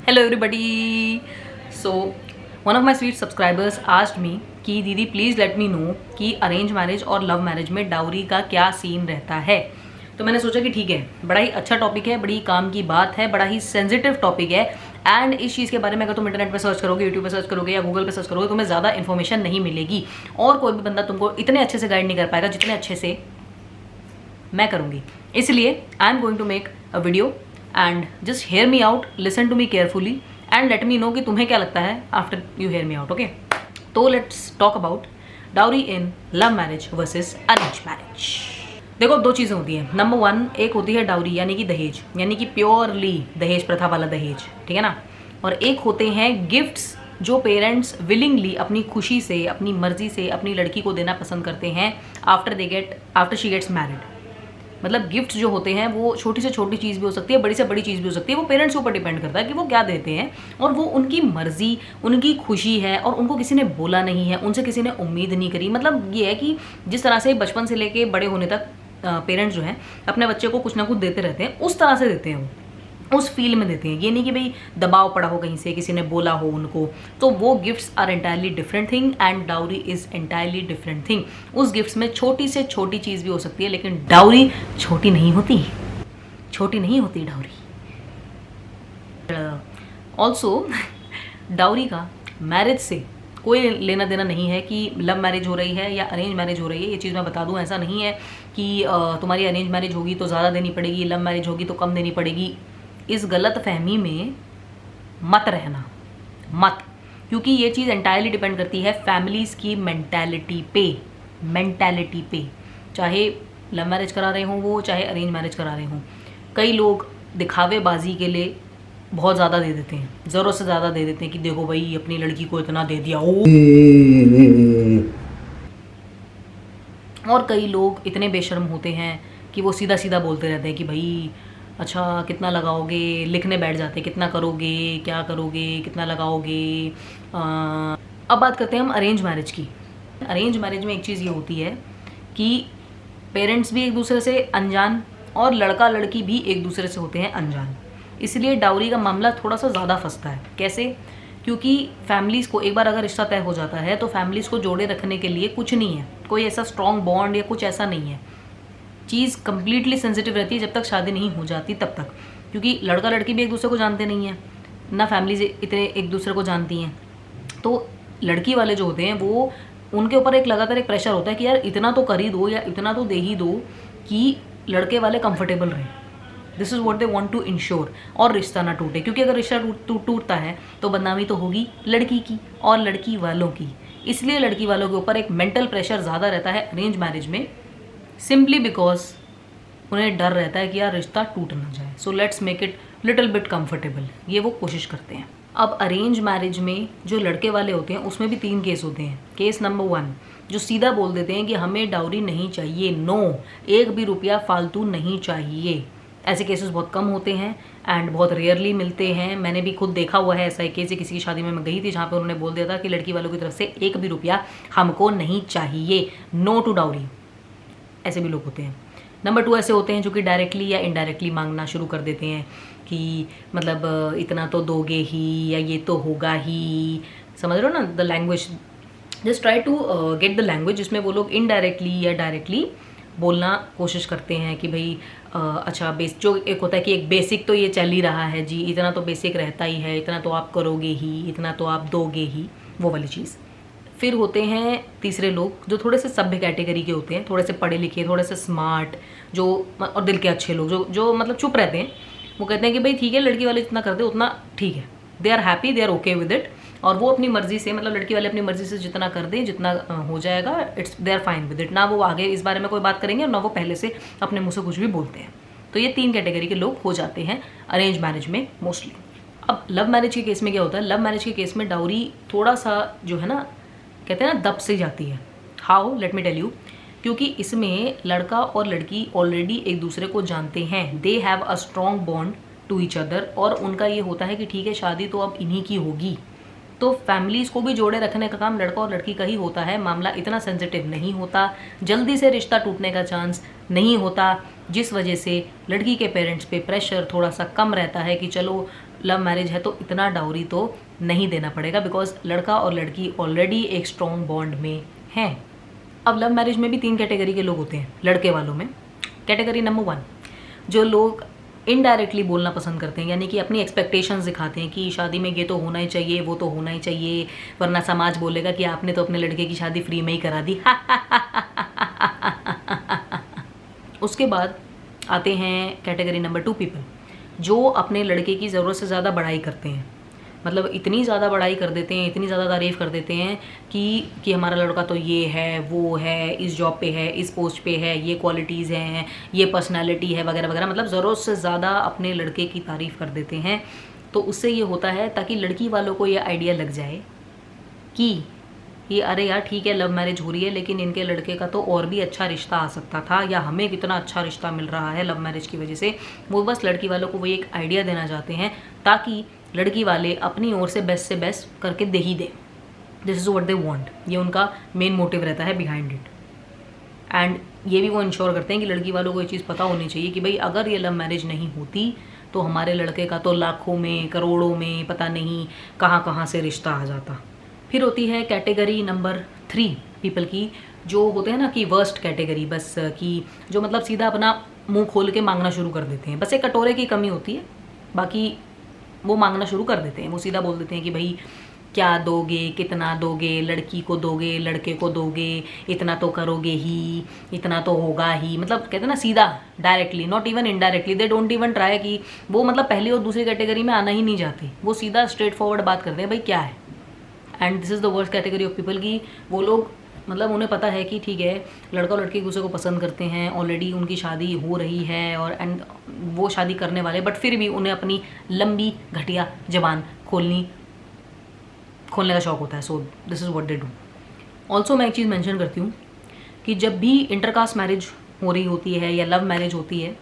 Hello everybody. So one of my sweet subscribers asked me कि दीदी please let me know कि arrange marriage और love marriage में dowry का क्या सीन रहता है। तो मैंने सोचा कि ठीक है, बड़ा ही अच्छा टॉपिक है, बड़ी काम की बात है, बड़ा ही सेंसिटिव टॉपिक है। एंड इस चीज़ के बारे में अगर तुम इंटरनेट पे सर्च करोगे, यूट्यूब पे सर्च करोगे या गूगल पे सर्च करोगे, तुम्हें ज़्यादा इन्फॉर्मेशन नहीं मिलेगी और कोई भी बंदा तुमको इतने अच्छे से गाइड नहीं कर पाएगा जितने अच्छे से मैं करूँगी। इसलिए I am going to make a video and just hear me out, listen to me carefully and let me know कि तुम्हें क्या लगता है after you hear me out. Okay, तो let's talk about dowry in love marriage versus arrange marriage. देखो, दो चीज़ें होती हैं। नंबर वन, एक होती है डाउरी यानी कि दहेज, यानी कि प्योरली दहेज प्रथा वाला दहेज, ठीक है ना। और एक होते हैं गिफ्ट्स जो पेरेंट्स विलिंगली अपनी खुशी से, अपनी मर्जी से अपनी लड़की को देना पसंद करते हैं आफ्टर शी गेट्स मैरिड। मतलब गिफ्ट जो होते हैं वो छोटी से छोटी चीज़ भी हो सकती है, बड़ी से बड़ी चीज़ भी हो सकती है। वो पेरेंट्स के ऊपर डिपेंड करता है कि वो क्या देते हैं, और वो उनकी मर्जी, उनकी खुशी है और उनको किसी ने बोला नहीं है, उनसे किसी ने उम्मीद नहीं करी। मतलब ये है कि जिस तरह से बचपन से लेके बड़े होने तक पेरेंट्स जो हैं अपने बच्चे को कुछ ना कुछ देते रहते हैं, उस तरह से देते हैं, वो उस फील में देते हैं। ये नहीं कि भाई दबाव पड़ा हो, कहीं से किसी ने बोला हो उनको। तो वो gifts are entirely different thing and dowry is entirely different thing. उस गिफ्ट्स में छोटी से छोटी चीज़ भी हो सकती है, लेकिन डाउरी छोटी नहीं होती, छोटी नहीं होती डाउरी। ऑल्सो डाउरी का मैरिज से कोई लेना देना नहीं है कि लव मैरिज हो रही है या अरेंज मैरिज हो रही है। ये चीज़ मैं बता दूं, ऐसा नहीं है कि तुम्हारी अरेंज मैरिज होगी तो ज़्यादा देनी पड़ेगी, लव मैरिज होगी तो कम देनी पड़ेगी। इस गलत फहमी में मत रहना, मत, क्योंकि ये चीज़ एंटायरली डिपेंड करती है फैमिलीज़ की मेंटालिटी पे। चाहे लव मैरिज करा रहे हों वो, चाहे अरेंज मैरिज करा रहे हों। कई लोग दिखावेबाजी के लिए बहुत ज़्यादा दे देते हैं, ज़रूरत से ज़्यादा दे देते हैं कि देखो भाई अपनी लड़की को इतना दे दिया ओ। और कई लोग इतने बेशर्म होते हैं कि वो सीधा सीधा बोलते रहते हैं कि भाई अच्छा कितना लगाओगे, लिखने बैठ जाते हैं कितना करोगे, क्या करोगे, कितना लगाओगे। अब बात करते हैं हम अरेंज मैरिज की। अरेंज मैरिज में एक चीज़ ये होती है कि पेरेंट्स भी एक दूसरे से अनजान और लड़का लड़की भी एक दूसरे से होते हैं अनजान, इसलिए डाउरी का मामला थोड़ा सा ज़्यादा फंसता है। कैसे? क्योंकि फैमिलीज़ को एक बार अगर रिश्ता तय हो जाता है तो फैमिलीज़ को जोड़े रखने के लिए कुछ नहीं है, कोई ऐसा स्ट्रॉन्ग बॉन्ड या कुछ ऐसा नहीं है। चीज़ कम्प्लीटली सेंसिटिव रहती है जब तक शादी नहीं हो जाती तब तक, क्योंकि लड़का लड़की भी एक दूसरे को जानते नहीं हैं, ना फैमिलीज इतने एक दूसरे को जानती हैं। तो लड़की वाले जो होते हैं वो, उनके ऊपर एक लगातार एक प्रेशर होता है कि यार इतना तो कर ही दो या इतना तो दे ही दो कि लड़के वाले कंफर्टेबल रहें। This is what they want to ensure, और रिश्ता ना टूटे, क्योंकि अगर रिश्ता टूटता है तो बदनामी तो होगी लड़की की और लड़की वालों की। इसलिए लड़की वालों के ऊपर एक मेंटल प्रेशर ज़्यादा रहता है अरेंज मैरिज में, सिंपली बिकॉज उन्हें डर रहता है कि यार रिश्ता टूट ना जाए। So let's make it little bit comfortable, ये वो कोशिश करते हैं। अब अरेंज मैरिज में जो लड़के वाले होते हैं उसमें भी 3 केस होते हैं। केस नंबर 1, जो सीधा बोल देते हैं कि हमें डाउरी नहीं चाहिए, नो, एक भी रुपया फालतू नहीं चाहिए। ऐसे केसेस बहुत कम होते हैं एंड बहुत रेयरली मिलते हैं। मैंने भी खुद देखा हुआ है ऐसा एक केस, किसी की शादी में मैं गई थी जहाँ पे उन्होंने बोल दिया था कि लड़की वालों की तरफ से एक भी रुपया हमको नहीं चाहिए, नो टू डाउरी। ऐसे भी लोग होते हैं। नंबर 2, ऐसे होते हैं जो कि डायरेक्टली या इनडायरेक्टली मांगना शुरू कर देते हैं कि मतलब इतना तो दोगे ही या ये तो होगा ही। समझ रहे हो ना the language? Just try to get the language जिसमें वो लोग इनडायरेक्टली या डायरेक्टली बोलना कोशिश करते हैं कि भाई अच्छा जो एक होता है कि एक बेसिक तो ये चल ही रहा है जी, इतना तो बेसिक रहता ही है, इतना तो आप करोगे ही, इतना तो आप दोगे ही, वो वाली चीज़। फिर होते हैं तीसरे लोग जो थोड़े से सभ्य कैटेगरी के होते हैं, थोड़े से पढ़े लिखे, थोड़े से स्मार्ट, जो और दिल के अच्छे लोग जो मतलब चुप रहते हैं। वो कहते हैं कि भाई ठीक है, लड़की वाले जितना करते उतना ठीक है, they are happy, they are okay with it, और वो अपनी मर्जी से, मतलब लड़की वाले अपनी मर्जी से जितना कर दें, जितना हो जाएगा, it's they are fine with it. ना वो आगे इस बारे में कोई बात करेंगे और ना वो पहले से अपने मुँह से कुछ भी बोलते हैं। तो ये 3 कैटेगरी के लोग हो जाते हैं अरेंज मैरिज में मोस्टली। अब लव मैरिज के केस में क्या होता है? लव मैरिज के केस में डाउरी थोड़ा सा जो है ना, कहते हैं ना, दब से जाती है। How? Let me tell you. क्योंकि इसमें लड़का और लड़की ऑलरेडी एक दूसरे को जानते हैं, they have a strong bond to each other, और उनका ये होता है कि ठीक है शादी तो अब इन्हीं की होगी। तो फैमिलीज़ को भी जोड़े रखने का काम लड़का और लड़की का ही होता है। मामला इतना सेंसिटिव नहीं होता, जल्दी से रिश्ता टूटने का चांस नहीं होता, जिस वजह से लड़की के पेरेंट्स पे प्रेशर थोड़ा सा कम रहता है कि चलो लव मैरिज है तो इतना डाउरी तो नहीं देना पड़ेगा, बिकॉज लड़का और लड़की ऑलरेडी एक स्ट्रॉन्ग बॉन्ड में हैं। अब लव मैरिज में भी 3 कैटेगरी के लोग होते हैं लड़के वालों में। कैटेगरी नंबर 1, जो लोग इनडायरेक्टली बोलना पसंद करते हैं, यानी कि अपनी एक्सपेक्टेशंस दिखाते हैं कि शादी में ये तो होना ही चाहिए, वो तो होना ही चाहिए, वरना समाज बोलेगा कि आपने तो अपने लड़के की शादी फ्री में ही करा दी। उसके बाद आते हैं कैटेगरी नंबर 2 पीपल, जो अपने लड़के की ज़रूरत से ज़्यादा बड़ाई करते हैं। मतलब इतनी ज़्यादा बड़ाई कर देते हैं, इतनी ज़्यादा तारीफ़ कर देते हैं कि हमारा लड़का तो ये है, वो है, इस जॉब पे है, इस पोस्ट पे है, ये क्वालिटीज़ हैं, ये पर्सनालिटी है, वगैरह वगैरह। मतलब ज़रूरत से ज़्यादा अपने लड़के की तारीफ़ कर देते हैं। तो उससे ये होता है ताकि लड़की वालों को ये आइडिया लग जाए कि ये अरे यार ठीक है लव मैरिज हो रही है, लेकिन इनके लड़के का तो और भी अच्छा रिश्ता आ सकता था, या हमें कितना अच्छा रिश्ता मिल रहा है लव मैरिज की वजह से। वो बस लड़की वालों को वो एक आइडिया देना चाहते हैं ताकि लड़की वाले अपनी ओर से बेस्ट करके दे ही दें। This is what they want, ये उनका मेन मोटिव रहता है बिहाइंड इट। एंड ये भी वो इंश्योर करते हैं कि लड़की वालों को ये चीज़ पता होनी चाहिए कि भाई अगर ये लव मैरिज नहीं होती तो हमारे लड़के का तो लाखों में, करोड़ों में, पता नहीं कहाँ कहाँ से रिश्ता आ जाता। फिर होती है कैटेगरी नंबर 3 पीपल की, जो होते हैं ना कि वर्स्ट कैटेगरी, बस कि जो मतलब सीधा अपना मुंह खोल के मांगना शुरू कर देते हैं। बस एक कटोरे की कमी होती है, बाकी वो मांगना शुरू कर देते हैं। वो सीधा बोल देते हैं कि भाई क्या दोगे, कितना दोगे, लड़की को दोगे, लड़के को दोगे, इतना तो करोगे ही, इतना तो होगा ही। मतलब कहते हैं ना सीधा, directly, not even indirectly, they don't even try कि वो मतलब पहली और दूसरी कैटेगरी में आना ही नहीं चाहते। वो सीधा स्ट्रेट फॉरवर्ड बात करते हैं भाई क्या है। And this is the worst category of people की वो लोग मतलब उन्हें पता है कि ठीक है लड़का और लड़की एक दूसरे को पसंद करते हैं, ऑलरेडी उनकी शादी हो रही है और एंड वो शादी करने वाले, बट फिर भी उन्हें अपनी लंबी घटिया जबान खोलने का शौक होता है। So this is what they do. Also मैं एक चीज़ मेंशन करती हूँ कि जब भी इंटरकास्ट मैरिज हो रही होती है या लव मैरिज होती है,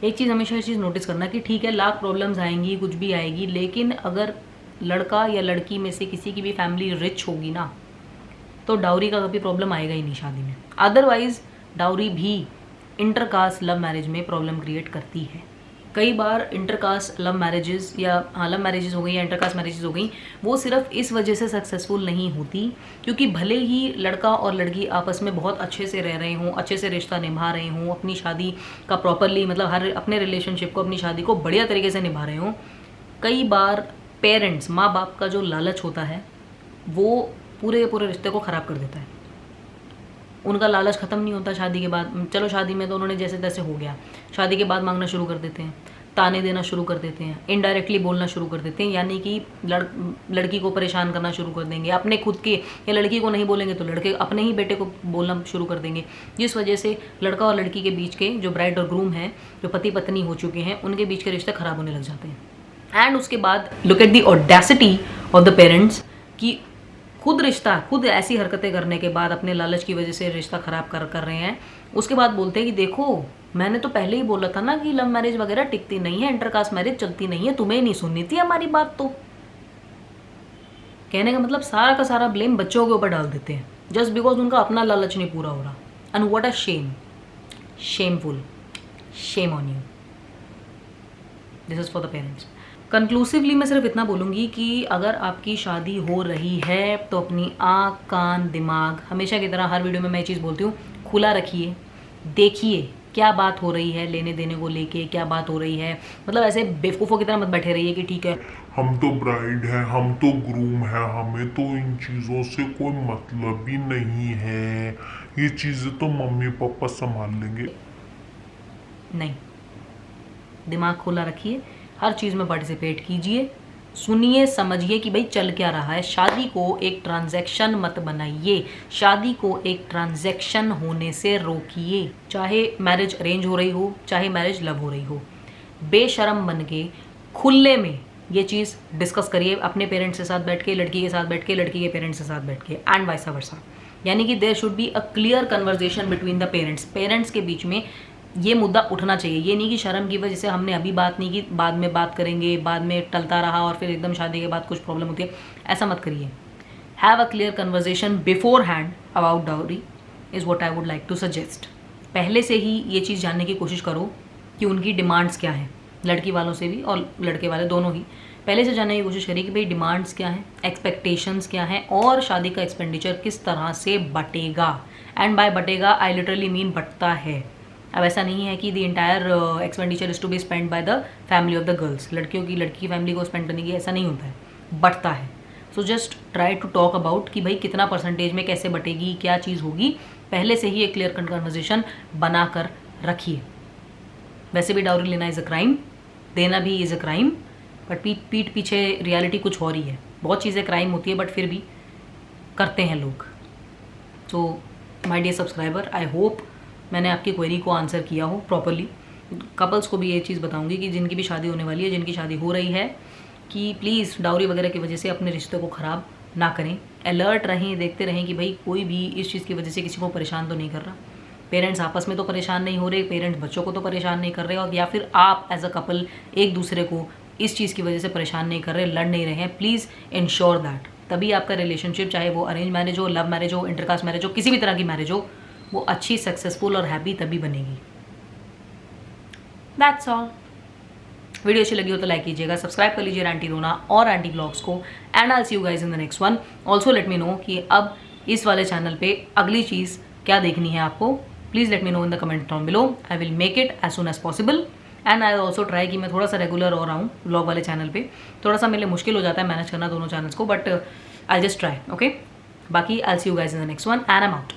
एक चीज़ हमेशा ये चीज़ नोटिस करना कि ठीक है लाख प्रॉब्लम्स आएंगी, कुछ भी आएगी, लेकिन अगर लड़का या लड़की में से किसी की भी फैमिली रिच होगी ना, तो डाउरी का कभी प्रॉब्लम आएगा ही नहीं शादी में। अदरवाइज डाउरी भी इंटरकास्ट लव मैरिज में प्रॉब्लम क्रिएट करती है। कई बार इंटरकास्ट लव मैरिजेस या लव मैरिजेस हो गई या इंटरकास्ट मैरिजेस हो गई, वो सिर्फ इस वजह से सक्सेसफुल नहीं होती क्योंकि भले ही लड़का और लड़की आपस में बहुत अच्छे से रह रहे हों, अच्छे से रिश्ता निभा रहे हों, अपनी शादी का प्रॉपरली मतलब हर अपने रिलेशनशिप को, अपनी शादी को बढ़िया तरीके से निभा रहे हों, कई बार पेरेंट्स, माँ बाप का जो लालच होता है वो पूरे रिश्ते को ख़राब कर देता है। उनका लालच ख़त्म नहीं होता शादी के बाद। चलो शादी में तो उन्होंने जैसे तैसे हो गया, शादी के बाद मांगना शुरू कर देते हैं, ताने देना शुरू कर देते हैं, इनडायरेक्टली बोलना शुरू कर देते हैं, यानी कि लड़की को परेशान करना शुरू कर देंगे। अपने खुद के या लड़की को नहीं बोलेंगे तो लड़के अपने ही बेटे को बोलना शुरू कर देंगे, जिस वजह से लड़का और लड़की के बीच के जो ब्राइड और ग्रूम हैं, जो पति पत्नी हो चुके हैं, उनके बीच के रिश्ते ख़राब होने लग जाते हैं। एंड उसके बाद look at the audacity of the parents कि खुद ऐसी हरकतें करने के बाद अपने लालच की वजह से रिश्ता ख़राब कर रहे हैं, उसके बाद बोलते हैं कि देखो मैंने तो पहले ही बोला था ना कि लव मैरिज वगैरह टिकती नहीं है, इंटरकास्ट मैरिज चलती नहीं है, तुम्हें नहीं सुननी थी हमारी बात। तो कहने का मतलब सारा का सारा ब्लेम बच्चों के ऊपर डाल देते हैं जस्ट बिकॉज उनका अपना लालच नहीं पूरा हो रहा। And what a shame, shameful, shame on you. This is for the parents. Conclusively मैं सिर्फ इतना बोलूँगी कि अगर आपकी शादी हो रही है तो अपनी आँख, कान, दिमाग, हमेशा की तरह हर वीडियो में मैं ये चीज़ बोलती हूँ, खुला रखिए, देखिए क्या बात हो रही है, लेने देने को लेके क्या बात हो रही है। मतलब ऐसे बेवकूफ़ों की तरह मत बैठे रहिए कि ठीक है हम तो ब्राइड है, हम तो ग्रूम है, हमें तो इन चीज़ों से कोई मतलब ही नहीं है, ये चीज़ें तो मम्मी पापा संभाल लेंगे। नहीं, दिमाग खुला रखिए, हर चीज़ में पार्टिसिपेट कीजिए, सुनिए, समझिए कि भाई चल क्या रहा है। शादी को एक ट्रांजैक्शन मत बनाइए, शादी को एक ट्रांजैक्शन होने से रोकिए। चाहे मैरिज अरेंज हो रही हो, चाहे मैरिज लव हो रही हो, बेशरम बन के खुले में ये चीज़ डिस्कस करिए अपने पेरेंट्स के साथ बैठ के, लड़की के साथ बैठ के, लड़की के पेरेंट्स के साथ बैठ के, एंड वाइस वर्सा। यानी कि there should be a clear conversation between the parents के बीच में ये मुद्दा उठना चाहिए। ये नहीं कि शर्म की वजह से हमने अभी बात नहीं की, बाद में बात करेंगे, बाद में टलता रहा और फिर एकदम शादी के बाद कुछ प्रॉब्लम होती है, ऐसा मत करिए। Have a clear conversation beforehand about dowry is what I would like to suggest. पहले से ही ये चीज़ जानने की कोशिश करो कि उनकी डिमांड्स क्या हैं, लड़की वालों से भी और लड़के वाले दोनों ही, पहले से जानने की कोशिश करिए कि भाई डिमांड्स क्या हैं, एक्सपेक्टेशंस क्या हैं, और शादी का एक्सपेंडिचर किस तरह से बटेगा। एंड बाय बटेगा आई लिटरली मीन बटता है। अब ऐसा नहीं है कि the entire expenditure is to be spend by the family of the girls, लड़कियों की लड़की की फैमिली को स्पेंड करने की, ऐसा नहीं होता है, बटता है। So just try to talk about कि भाई कितना परसेंटेज में कैसे बटेगी, क्या चीज़ होगी, पहले से ही एक क्लियर कट कन्वर्जेशन बना कर रखिए। वैसे भी डाउरी लेना इज़ अ क्राइम, देना भी इज़ अ क्राइम, बट पीठ पीछे रियलिटी कुछ और ही है। बहुत चीज़ें क्राइम होती है बट फिर भी करते हैं लोग। तो my dear subscriber, I hope मैंने आपकी क्वेरी को आंसर किया हो प्रॉपरली। कपल्स को भी ये चीज़ बताऊंगी कि जिनकी भी शादी होने वाली है, जिनकी शादी हो रही है, कि प्लीज़ डाउरी वगैरह की वजह से अपने रिश्ते को ख़राब ना करें। अलर्ट रहें, देखते रहें कि भाई कोई भी इस चीज़ की वजह से किसी को परेशान तो नहीं कर रहा। पेरेंट्स आपस में तो परेशान नहीं हो रहे, पेरेंट्स बच्चों को तो परेशान नहीं कर रहे, और या फिर आप एज अ कपल एक दूसरे को इस चीज़ की वजह से परेशान नहीं कर रहे, लड़ नहीं रहे हैं। प्लीज़ इंश्योर दैट, तभी आपका रिलेशनशिप, चाहे वो अरेंज मैरिज हो, लव मैरिज हो, इंटरकास्ट मैरिज हो, किसी भी तरह की मैरिज हो, वो अच्छी, सक्सेसफुल और हैप्पी तभी बनेगी। That's all. वीडियो अच्छी लगी हो तो लाइक कीजिएगा, सब्सक्राइब कर लीजिए आंटी रोना और आंटी ब्लॉग्स को, and I see you guys in the next one. Also let me know कि अब इस वाले चैनल पे अगली चीज़ क्या देखनी है आपको। Please let me know in the comment down below, I will make it as soon as possible. And I also try कि मैं थोड़ा सा रेगुलर और आऊँ ब्लॉग वाले चैनल पे। थोड़ा सा मेरे लिए मुश्किल हो जाता है मैनेज करना दोनों चैनल्स को, but I just try, okay. बाकी I see you guys in the next one, and I am out.